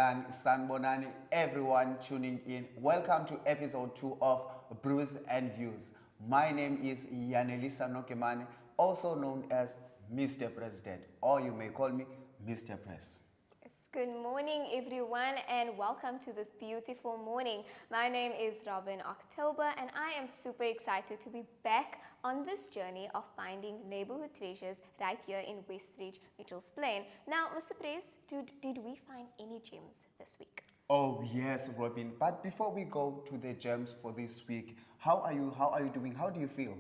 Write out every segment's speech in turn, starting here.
Sanbonani, everyone tuning in. Welcome to episode 2 of Brews Views. My name is Yanelisa Nokemane, also known as Mr. President, or you may call me Mr. Press. Good morning, everyone, and welcome to this beautiful morning. My name is Robin October, and I am super excited to be back on this journey of finding neighborhood treasures right here in Westridge, Mitchell's Plain. Now, Mr. Press, did we find any gems this week? Oh yes, Robin. But before we go to the gems for this week, how are you? How are you doing? How do you feel?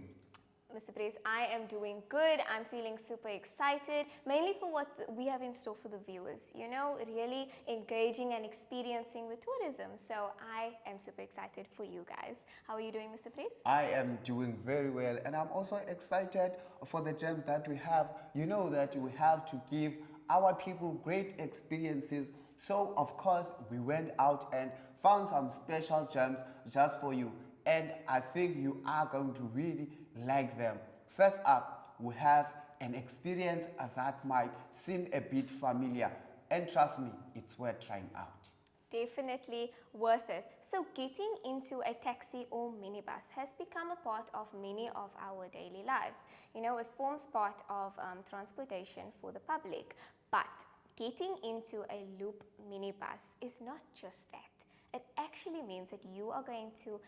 Mr. Press, I am doing good. I'm feeling super excited, mainly for what we have in store for the viewers. You know, really engaging and experiencing the tourism. So I am super excited for you guys. How are you doing, Mr. Press? I am doing very well, and I'm also excited for the gems that we have. You know that we have to give our people great experiences. So, of course, we went out and found some special gems just for you. And I think you are going to really like them. First up, we have an experience that might seem a bit familiar. And trust me, it's worth trying out. Definitely worth it. So getting into a taxi or minibus has become a part of many of our daily lives. You know, it forms part of transportation for the public. But getting into a loop minibus is not just that. It actually means that you are going to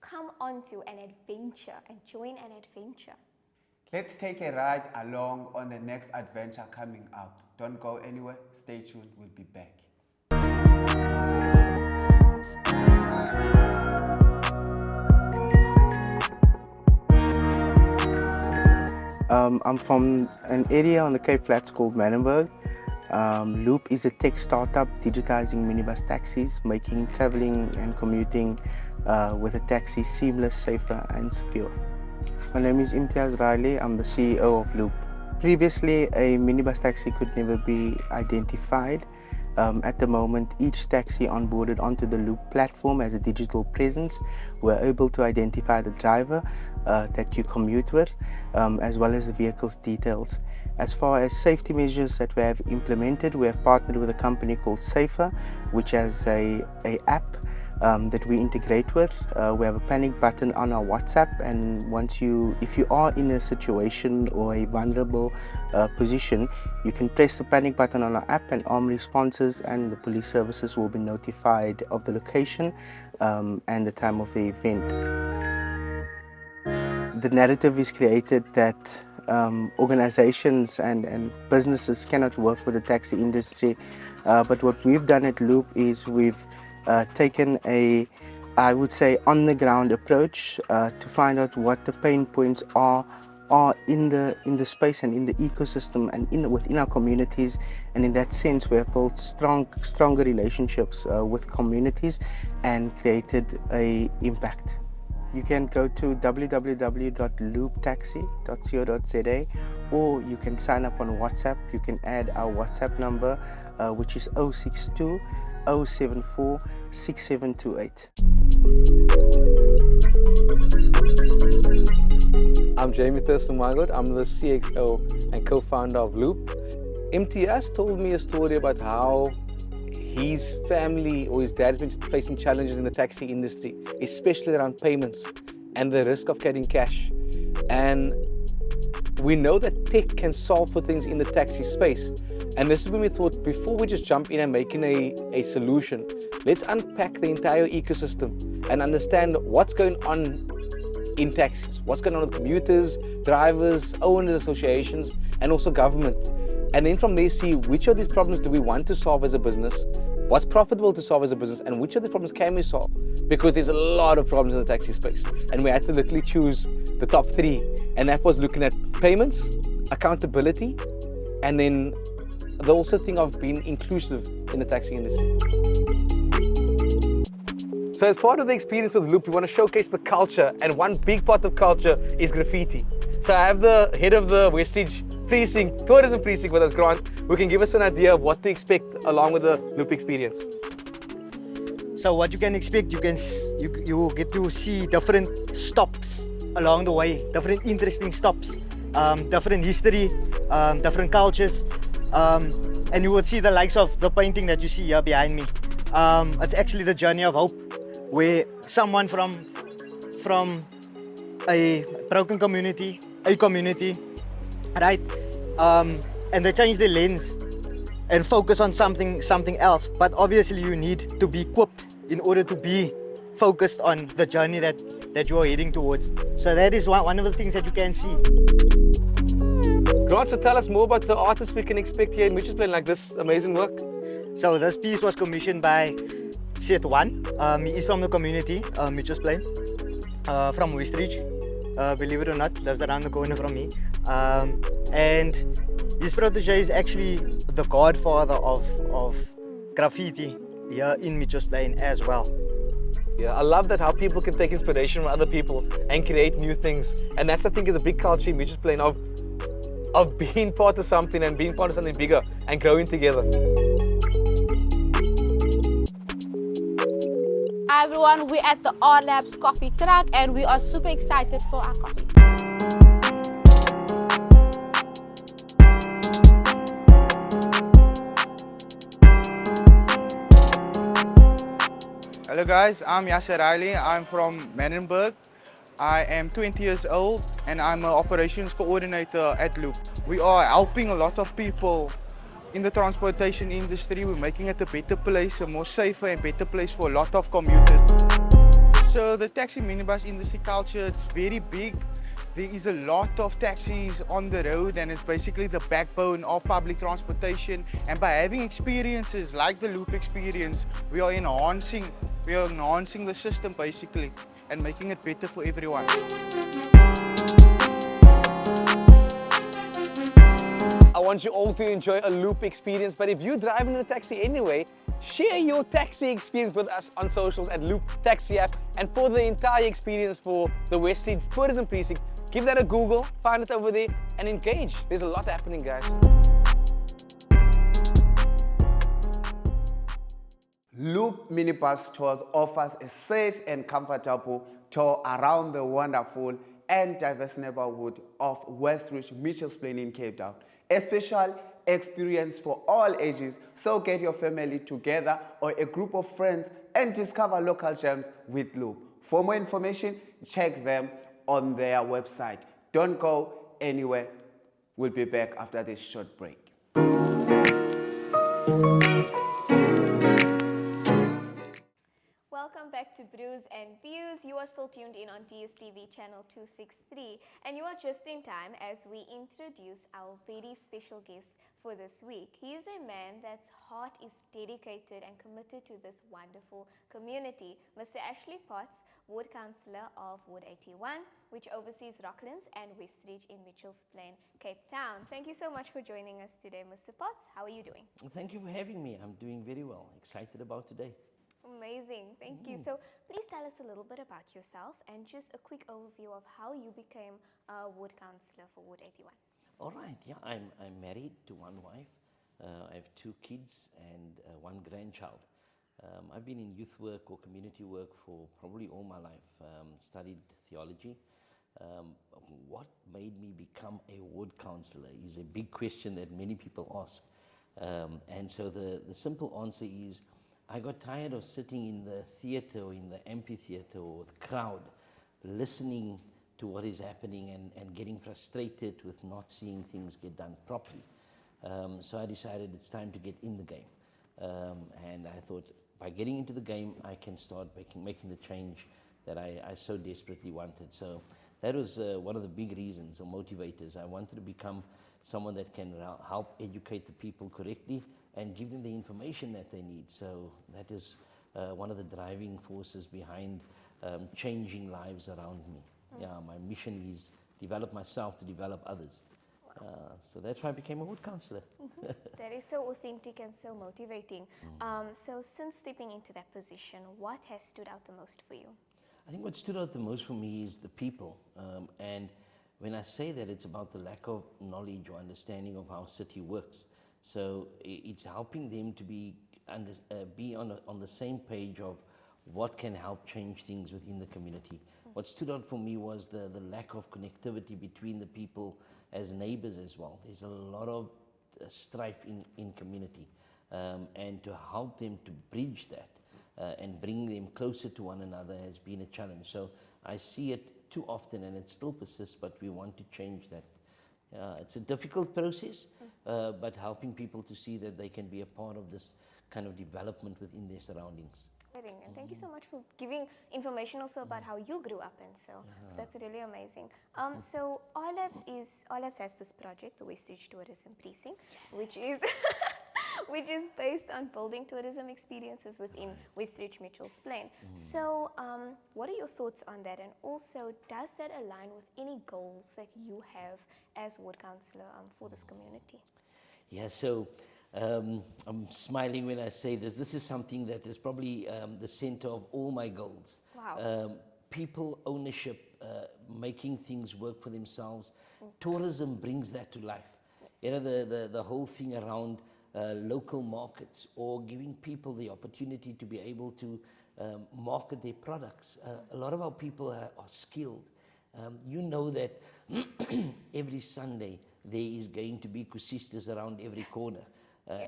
come onto an adventure and join an adventure. Let's take a ride along on the next adventure coming up. Don't go anywhere. Stay tuned. We'll be back. I'm from an area on the Cape Flats called Embark. Loop is a tech startup digitizing minibus taxis, making traveling and commuting with a taxi seamless, safer and secure. My name is Riley. I'm the CEO of Loop. Previously, a minibus taxi could never be identified. At the moment, each taxi onboarded onto the Loop platform has a digital presence. We're able to identify the driver that you commute with, as well as the vehicle's details. As far as safety measures that we have implemented, we have partnered with a company called Safer, which has a app that we integrate with. We have a panic button on our WhatsApp, and if you are in a situation or a vulnerable position, you can press the panic button on our app, and armed responses and the police services will be notified of the location and the time of the event. The narrative is created that organizations and businesses cannot work with the taxi industry, but what we've done at Loop is we've taken I would say, on the ground approach to find out what the pain points are in the space and in the ecosystem and within our communities, and in that sense we have built stronger relationships with communities and created an impact. You can go to www.looptaxi.co.za, or you can sign up on WhatsApp. You can add our WhatsApp number, which is 062 074 6728. I'm Jamie Thurston-Margot. I'm the CXO and co-founder of Loop. MTS told me a story about how his family or his dad's been facing challenges in the taxi industry, especially around payments and the risk of getting cash. And we know that tech can solve for things in the taxi space. And this is when we thought, before we just jump in and making a solution, let's unpack the entire ecosystem and understand what's going on in taxis, what's going on with commuters, drivers, owners associations, and also government. And then from there see which of these problems do we want to solve as a business, what's profitable to solve as a business, and which of these problems can we solve? Because there's a lot of problems in the taxi space. And we had to literally choose the top 3. And that was looking at payments, accountability, and then the also thing of being inclusive in the taxi industry. So as part of the experience with Loop, we want to showcase the culture, and one big part of culture is graffiti. So I have the head of the Westridge tourism precinct with us, Grant, who can give us an idea of what to expect along with the Loop experience. So what you can expect, you will get to see different stops along the way, different interesting stops, different history, different cultures. And you would see the likes of the painting that you see here behind me. It's actually the journey of hope, where someone from a broken community, right? And they change their lens and focus on something else. But obviously you need to be equipped in order to be focused on the journey that you are heading towards. So that is one of the things that you can see. Grant, so tell us more about the artists we can expect here in Mitchell's Plain, like this amazing work. So this piece was commissioned by Seth One. He is from the community, Mitchell's Plain, from Westridge. Believe it or not, lives around the corner from me. And his protege is actually the godfather of graffiti here in Mitchell's Plain as well. Yeah, I love that how people can take inspiration from other people and create new things. And that's, I think, is a big culture in Mitchell's Plain of being part of something and being part of something bigger and growing together. Hi everyone, we're at the Art Labs coffee truck and we are super excited for our coffee. Hello guys, I'm Yasser Ali. I'm from Menenberg. I am 20 years old and I'm an operations coordinator at Loop. We are helping a lot of people in the transportation industry. We're making it a better place, a more safer and better place for a lot of commuters. So the taxi minibus industry culture, it's very big. There is a lot of taxis on the road and it's basically the backbone of public transportation. And by having experiences like the Loop experience, we are enhancing the system basically and making it better for everyone. I want you all to enjoy a Loop experience, but if you're driving in a taxi anyway, share your taxi experience with us on socials at Loop Taxi app. And for the entire experience for the Westridge Tourism Precinct, give that a Google, find it over there and engage. There's a lot happening, guys. Loop Minibus Tours offers a safe and comfortable tour around the wonderful and diverse neighborhood of Westridge, Mitchell's Plain in Cape Town. A special experience for all ages, so get your family together or a group of friends and discover local gems with Loop. For more information, check them on their website. Don't go anywhere. We'll be back after this short break. Welcome back to Brews and Views. You are still tuned in on Dstv channel 263 and you are just in time as we introduce our very special guest for this week. He is a man that's heart is dedicated and committed to this wonderful community. Mr. Ashley Potts, Ward Councillor of Ward 81, which oversees Rocklands and Westridge in Mitchell's Plain, Cape Town. Thank you so much for joining us today, Mr. Potts. How are you doing? Thank you for having me. I'm doing very well. Excited about today. Amazing, thank you. So please tell us a little bit about yourself and just a quick overview of how you became a ward councillor for Ward 81. All right, yeah, I'm married to one wife. I have 2 kids and 1 grandchild. I've been in youth work or community work for probably all my life. Studied theology. What made me become a ward councillor is a big question that many people ask. And so the simple answer is, I got tired of sitting in the theatre or in the amphitheatre or the crowd, listening to what is happening and getting frustrated with not seeing things get done properly. So I decided it's time to get in the game. And I thought by getting into the game, I can start making the change that I so desperately wanted. So that was one of the big reasons or motivators. I wanted to become someone that can help educate the people correctly and give them the information that they need. So that is one of the driving forces behind changing lives around me. Yeah, my mission is develop myself to develop others. So that's why I became a ward councillor. That is so authentic and so motivating. So since stepping into that position, what has stood out the most for you? I think what stood out the most for me is the people. And when I say that, it's about the lack of knowledge or understanding of how city works. So it's helping them to be on the same page of what can help change things within the community. What stood out for me was the lack of connectivity between the people as neighbors as well. There's a lot of strife in community, and to help them to bridge that and bring them closer to one another has been a challenge. So I see it too often, and it still persists, but we want to change that. It's a difficult process, but helping people to see that they can be a part of this kind of development within their surroundings. And thank you so much for giving information also about how you grew up, and so that's really amazing. So R Labs has this project, the Westridge Tourism Precinct, which is which is based on building tourism experiences within Westridge Mitchell's Plain. So what are your thoughts on that, and also does that align with any goals that you have as ward councillor for this community? Yeah, so I'm smiling when I say this. This is something that is probably the center of all my goals. Wow. People ownership, making things work for themselves. Tourism brings that to life. Yes. You know, the whole thing around local markets, or giving people the opportunity to be able to market their products. A lot of our people are skilled. You know that every Sunday there is going to be kusistas around every corner,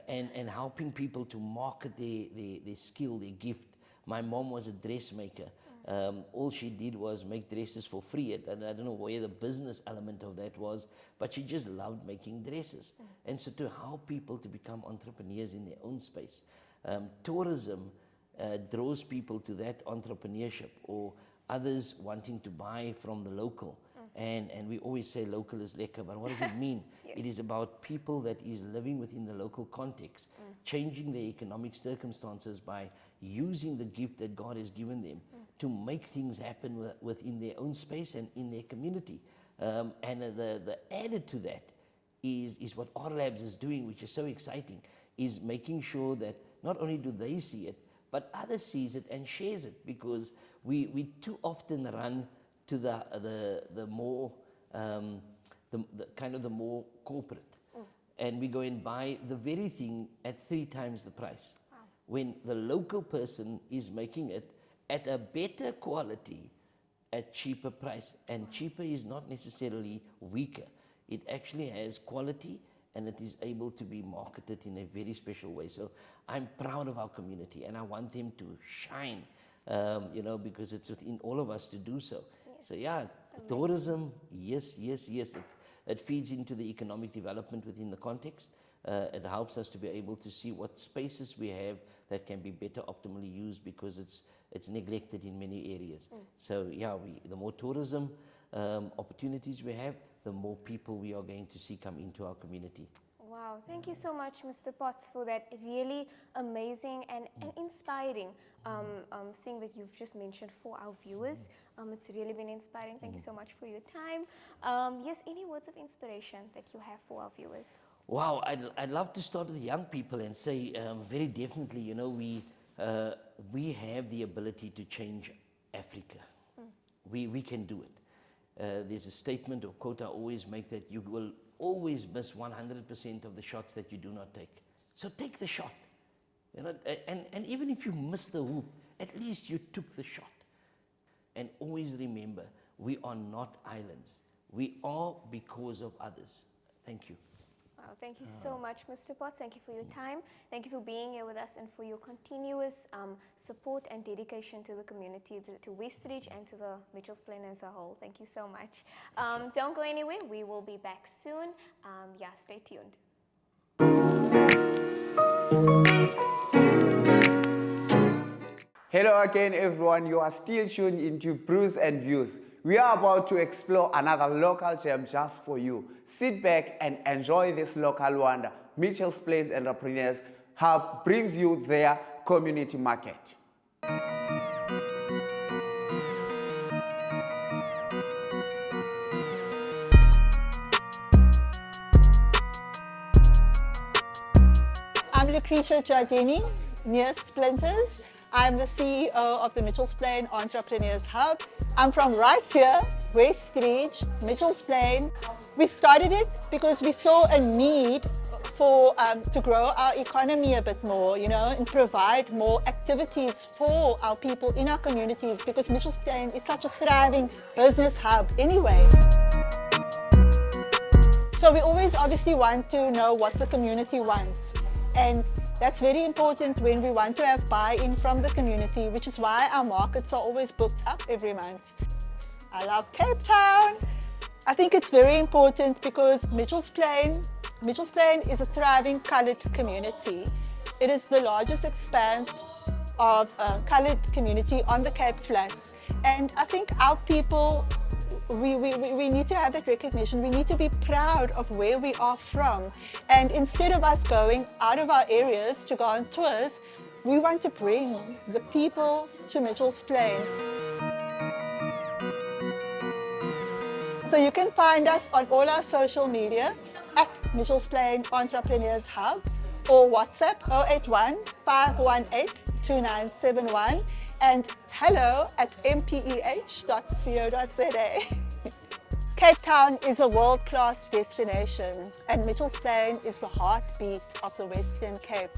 and helping people to market their skill, their gift. My mom was a dressmaker. All she did was make dresses for free, and I don't know where the business element of that was, but she just loved making dresses. And so to help people to become entrepreneurs in their own space, tourism draws people to that entrepreneurship, or others wanting to buy from the local. And we always say local is lekker, but what does it mean? Yes. It is about people that is living within the local context, changing their economic circumstances by using the gift that God has given them to make things happen within their own space and in their community. And the added to that is what R Labs is doing, which is so exciting, is making sure that not only do they see it, but others sees it and shares it, because we too often run to the more the kind of the more corporate, and we go and buy the very thing at 3 times the price, when the local person is making it at a better quality at cheaper price. And cheaper is not necessarily weaker. It actually has quality, and it is able to be marketed in a very special way. So I'm proud of our community, and I want them to shine, you know, because it's within all of us to do so. Yes. So yeah, tourism, yes. It feeds into the economic development within the context. It helps us to be able to see what spaces we have that can be better optimally used, because it's neglected in many areas. So yeah, the more tourism opportunities we have, the more people we are going to see come into our community. Wow, thank you so much, Mr. Potts, for that really amazing and inspiring thing that you've just mentioned for our viewers. It's really been inspiring. Thank you so much for your time. Yes, any words of inspiration that you have for our viewers? Wow, I'd love to start with young people and say very definitely, you know, we have the ability to change Africa. We can do it. There's a statement or quote I always make, that you will always miss 100% of the shots that you do not take. So take the shot, you know, and even if you miss the hoop, at least you took the shot. And always remember, we are not islands. We are because of others. Thank you. Wow, thank you so much, Mr. Potts. Thank you for your time. Thank you for being here with us, and for your continuous support and dedication to the community, to Westridge and to the Mitchell's Plain as a whole. Thank you so much. Don't go anywhere. We will be back soon. Yeah, stay tuned. Hello again, everyone. You are still tuned into Brews and Views. We are about to explore another local gem just for you. Sit back and enjoy this local wonder. Mitchell's Plains Entrepreneurs Hub brings you their community market. I'm Lucretia Giardini, near Splinters. I'm the CEO of the Mitchell's Plain Entrepreneurs Hub. I'm from right here, Westridge, Mitchell's Plain. We started it because we saw a need for to grow our economy a bit more, you know, and provide more activities for our people in our communities, because Mitchell's Plain is such a thriving business hub anyway. So we always obviously want to know what the community wants. And that's very important when we want to have buy-in from the community, which is why our markets are always booked up every month. I love Cape Town. I think it's very important because Mitchell's Plain is a thriving coloured community. It is the largest expanse of a coloured community on the Cape Flats. And I think our people, we need to have that recognition. We need to be proud of where we are from. And instead of us going out of our areas to go on tours, we want to bring the people to Mitchell's Plain. So you can find us on all our social media at Mitchell's Plain Entrepreneurs Hub or WhatsApp 081 518 2971 and hello@mpeh.co.za. Cape Town is a world-class destination and Mitchell's Plain is the heartbeat of the Western Cape.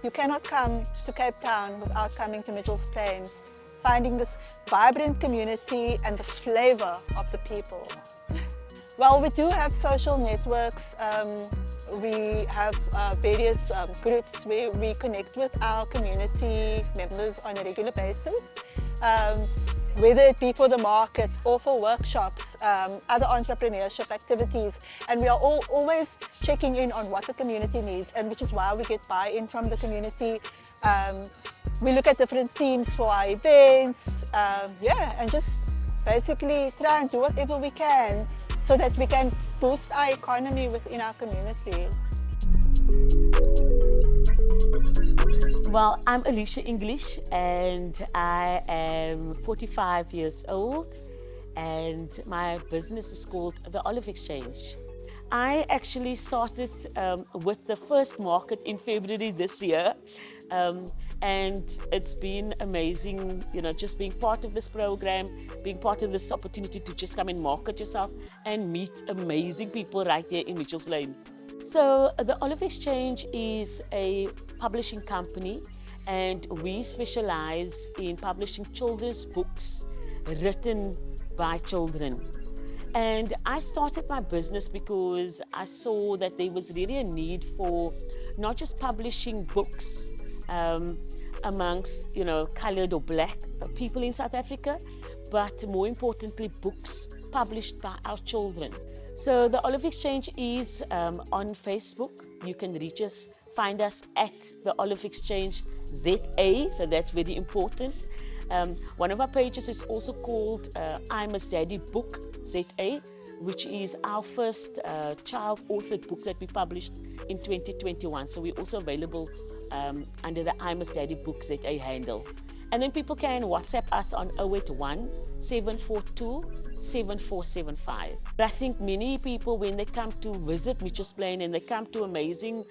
You cannot come to Cape Town without coming to Mitchell's Plain, finding this vibrant community and the flavor of the people. Well, we do have social networks. We have various groups where we connect with our community members on a regular basis, whether it be for the market or for workshops, other entrepreneurship activities. And we are always checking in on what the community needs, and which is why we get buy-in from the community. We look at different themes for our events, and just basically try and do whatever we can so that we can boost our economy within our community. Well, I'm Alicia English and I am 45 years old and my business is called The Olive Exchange. I actually started with the first market in February this year. And it's been amazing, just being part of this program, being part of this opportunity to just come and market yourself and meet amazing people right here in Mitchell's Plain. So the Olive Exchange is a publishing company and we specialize in publishing children's books written by children. And I started my business because I saw that there was really a need for not just publishing books amongst, coloured or black people in South Africa, but more importantly, books published by our children. So the Olive Exchange is on Facebook. You can reach us, find us at the Olive Exchange ZA, so that's very important. One of our pages is also called I'm a Daddy Book ZA, which is our first child-authored book that we published in 2021. So we're also available under the I'm a Daddy Book ZA handle. And then people can WhatsApp us on 081 742 7475. But I think many people, when they come to visit Mitchell's Plain and they come to amazing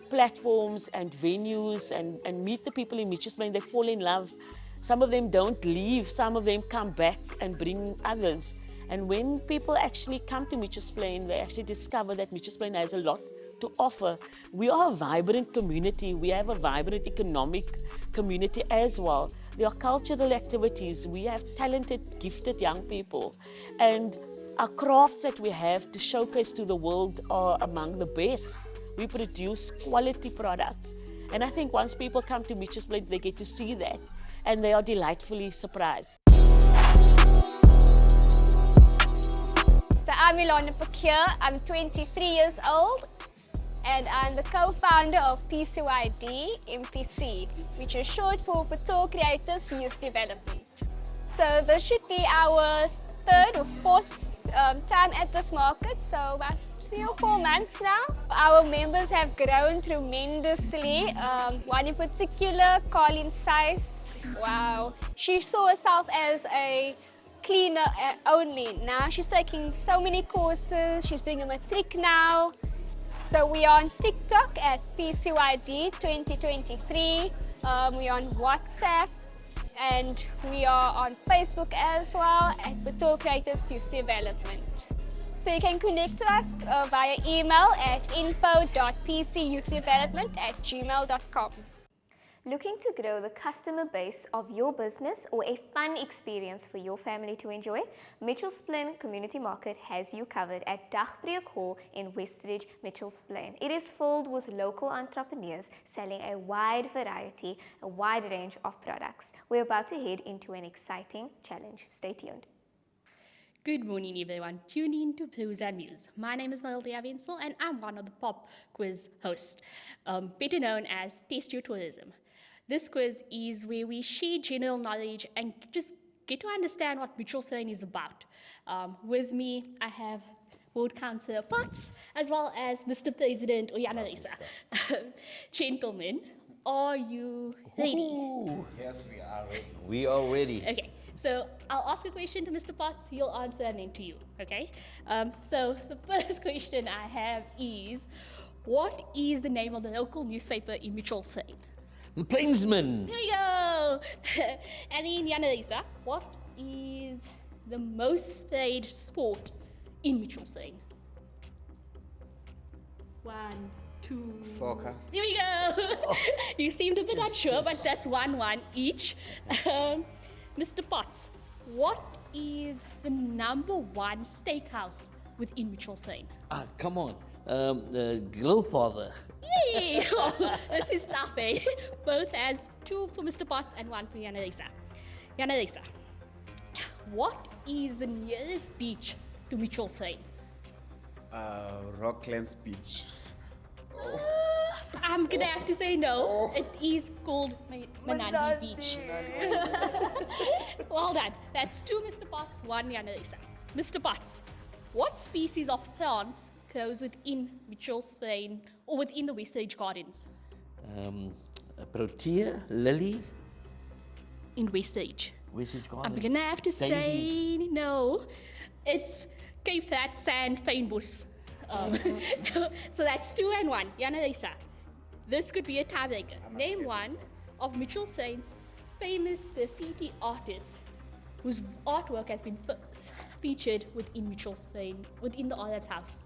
platforms and venues and meet the people in Mitchell's Plain, they fall in love. Some of them don't leave, some of them come back and bring others. And when people actually come to Mitchell's Plain, they actually discover that Mitchell's Plain has a lot to offer. We are a vibrant community. We have a vibrant economic community as well. There are cultural activities. We have talented, gifted young people. And our crafts that we have to showcase to the world are among the best. We produce quality products. And I think once people come to Mitchell's Plain, they get to see that. And they are delightfully surprised. So I'm Ilona Pakir, I'm 23 years old and I'm the co-founder of PCYD MPC, which is short for Pator Creatives Youth Development. So this should be our third or fourth time at this market, so about 3 or 4 months now. Our members have grown tremendously. One in particular, Colin Size, wow, she saw herself as a cleaner only. Now she's taking so many courses, she's doing a matric now. So we are on TikTok at PCYD 2023, we're on WhatsApp, and we are on Facebook as well at Pator Creatives Youth Development. So you can connect to us via email at info.pcyouthdevelopment@gmail.com. Looking to grow the customer base of your business or a fun experience for your family to enjoy? Mitchells Plain Community Market has you covered at Dagbreek Hall in Westridge, Mitchells Plain. It is filled with local entrepreneurs selling a wide variety, a wide range of products. We're about to head into an exciting challenge. Stay tuned. Good morning, everyone. Tune in to Brews Views. My name is Marildia Wenzel, and I'm one of the pop quiz hosts, better known as Test Your Tourism. This quiz is where we share general knowledge and just get to understand what Mitchells Plain is about. With me, I have Board Councillor Potts, as well as Mr. President Oyanarisa. Gentlemen, are you ready? Yes, we are ready. We are ready. Okay, so I'll ask a question to Mr. Potts, he'll answer, and then to you, okay? So the first question I have is, what is the name of the local newspaper in Mitchells Plain? The Plainsman. There we go! And then Yanalisa, what is the most played sport in Mitchells Plain? 1, 2... Soccer. There we go! You seemed a bit unsure, but that's 1-1 each. Mr. Potts, what is the #1 steakhouse within Mitchells Plain? Come on. Grillfather. Yay! This is nothing. Both as 2 for Mr. Potts and 1 for Yanalisa. Yanalisa, what is the nearest beach to Mitchells Plain? Rocklands Beach. I'm gonna have to say no. It is called Manandi Beach. Well done. That's 2 Mr. Potts, 1 Yanalisa. Mr. Potts, what species of plants grows within Mitchells Plain or within the Westridge Gardens? A protea, lily. In Westridge. Westridge Gardens. I'm gonna have to say Daisies. no. It's Cape Flat Sand Fynbos. So that's 2 and 1. Yanalisa, this could be a tiebreaker. Name one of Mitchells Plain's famous graffiti artists whose artwork has been featured within Mitchells Plain, within the Olive's house.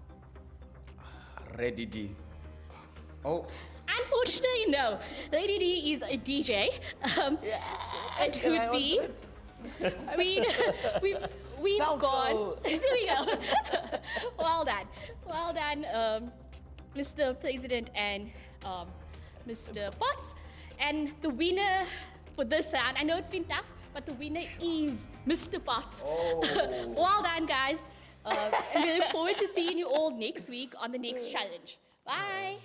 Ready D. Oh. Unfortunately, no. Lady D is a DJ. It would be. I mean, we've gone. There we go. Well done, Mr. President and Mr. Potts. And the winner for this round, I know it's been tough, but the winner is Mr. Potts. Oh. Well done, guys. And we look forward to seeing you all next week on the next challenge. Bye.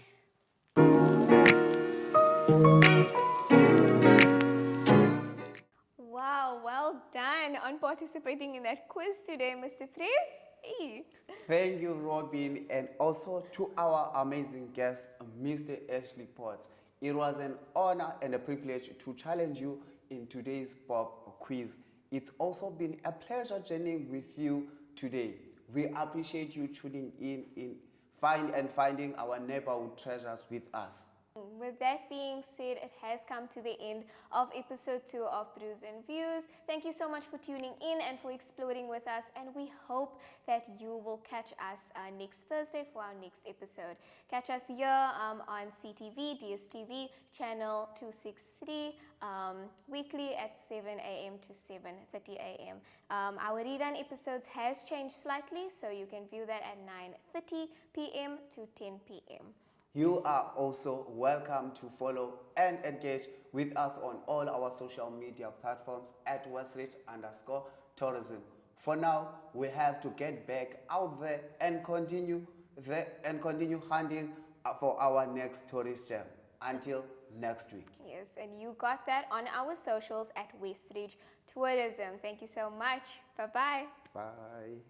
Wow, well done on participating in that quiz today, Mr. Press. Hey. Thank you, Robin, and also to our amazing guest, Mr. Ashley Potts. It was an honor and a privilege to challenge you in today's pop quiz. It's also been a pleasure journeying with you today. We appreciate you tuning in finding our neighborhood treasures with us. With that being said, it has come to the end of episode 2 of Brews and Views. Thank you so much for tuning in and for exploring with us, and we hope that you will catch us next Thursday for our next episode. Catch us here on CTV, Dstv, channel 263, weekly at 7 a.m. to 7:30 a.m. Our rerun episodes has changed slightly, so you can view that at 9:30 p.m. to 10 p.m. You are also welcome to follow and engage with us on all our social media platforms at Westridge_tourism. For now, we have to get back out there and continue hunting for our next tourist gem. Until next week. Yes, and you got that on our socials at Westridge Tourism. Thank you so much. Bye-bye. Bye.